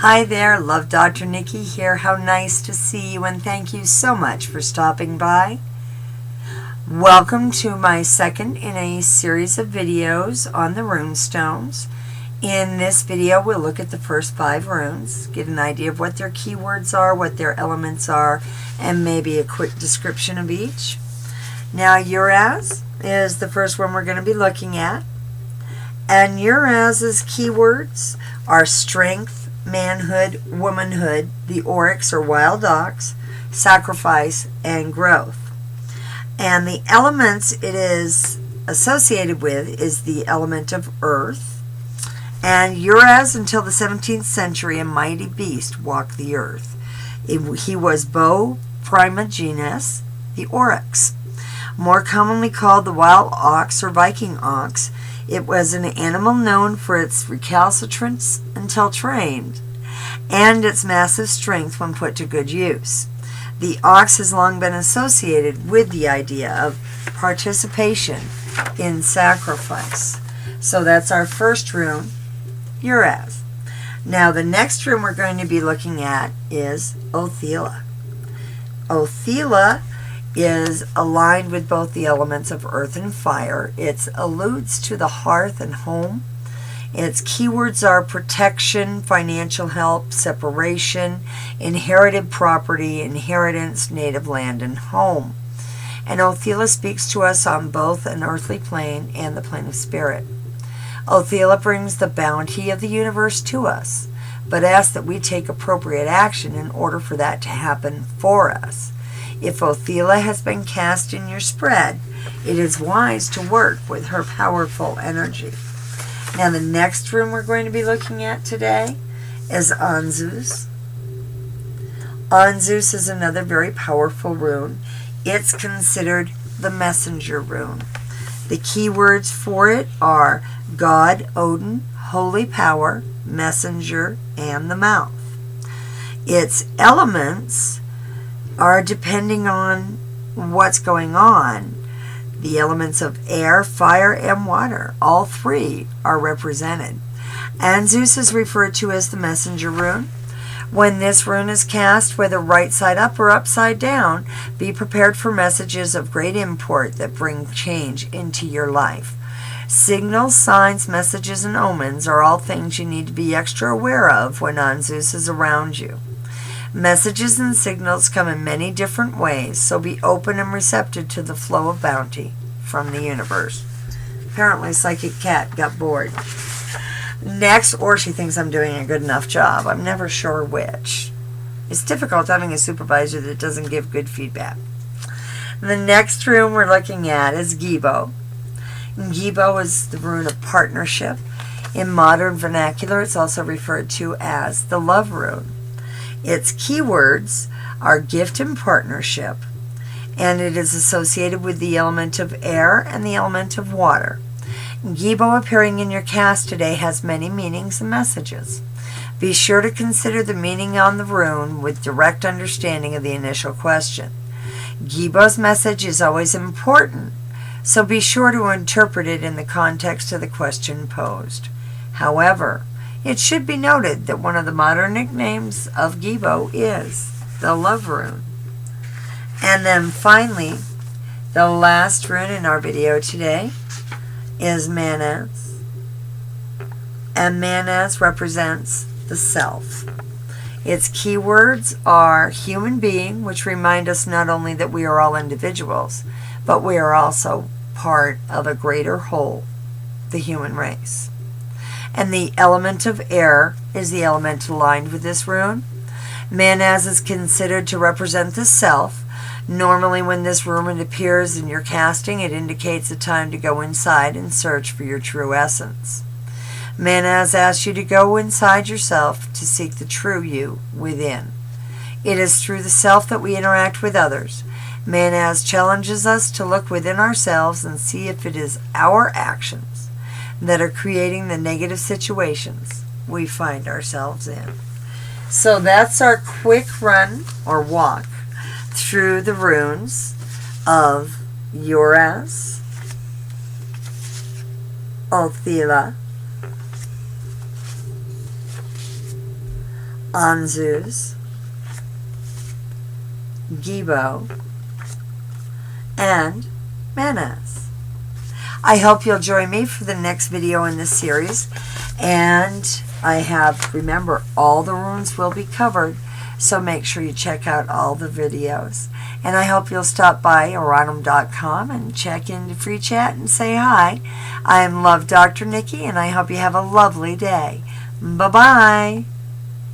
Hi there, Love Dr. Nikki here. How nice to see you, and thank you so much for stopping by. Welcome to my second in a series of videos on the runestones. In this video, we'll look at the first 5 runes, get an idea of what their keywords are, what their elements are, and maybe a quick description of each. Now, Uraz is the first one we're going to be looking at. And Uraz's keywords are strength, manhood, womanhood, the oryx or wild ox, sacrifice, and growth. And the elements it is associated with is the element of earth. And Uraz, until the 17th century, a mighty beast walked the earth. He was Bo Primogenes, the oryx. More commonly called the wild ox or Viking ox, it was an animal known for its recalcitrance until trained, and its massive strength when put to good use. The ox has long been associated with the idea of participation in sacrifice. So that's our first rune, Uraz. Now the next rune we're going to be looking at is Othila. Othila is aligned with both the elements of earth and fire. It alludes to the hearth and home. Its keywords are protection, financial help, separation, inherited property, inheritance, native land, and home. And Othila speaks to us on both an earthly plane and the plane of spirit. Othila brings the bounty of the universe to us, but asks that we take appropriate action in order for that to happen for us. If Othila has been cast in your spread, it is wise to work with her powerful energy. Now the next rune we're going to be looking at today is Anzus. Anzus is another very powerful rune. It's considered the messenger rune. The keywords for it are God, Odin, holy power, messenger, and the mouth. Its elements are depending on what's going on. The elements of air, fire, and water, all 3 are represented. Anzus is referred to as the messenger rune. When this rune is cast, whether right side up or upside down, be prepared for messages of great import that bring change into your life. Signals, signs, messages, and omens are all things you need to be extra aware of when Anzus is around you. Messages and signals come in many different ways, so be open and receptive to the flow of bounty from the universe. Apparently Psychic Cat got bored. Next, or she thinks I'm doing a good enough job. I'm never sure which. It's difficult having a supervisor that doesn't give good feedback. The next rune we're looking at is Gibo. Gibo is the rune of partnership. In modern vernacular, it's also referred to as the love rune. Its keywords are gift and partnership, and it is associated with the element of air and the element of water. Gibo appearing in your cast today has many meanings and messages. Be sure to consider the meaning on the rune with direct understanding of the initial question. Gibo's message is always important, so be sure to interpret it in the context of the question posed. However, it should be noted that one of the modern nicknames of Gibo is the love rune. And then finally, the last rune in our video today is Manaz. And Manaz represents the self. Its keywords are human being, which remind us not only that we are all individuals, but we are also part of a greater whole, the human race. And the element of air is the element aligned with this rune. Manaz is considered to represent the self. Normally when this rune appears in your casting, it indicates a time to go inside and search for your true essence. Manaz asks you to go inside yourself to seek the true you within. It is through the self that we interact with others. Manaz challenges us to look within ourselves and see if it is our actions that are creating the negative situations we find ourselves in. So that's our quick run or walk through the runes of Uraz, Othila, Anzus, Gibo, and Menas. I hope you'll join me for the next video in this series. And remember, all the runes will be covered, so make sure you check out all the videos. And I hope you'll stop by Oranim.com and check into free chat and say hi. I'm Love Dr. Nikki, and I hope you have a lovely day. Bye-bye.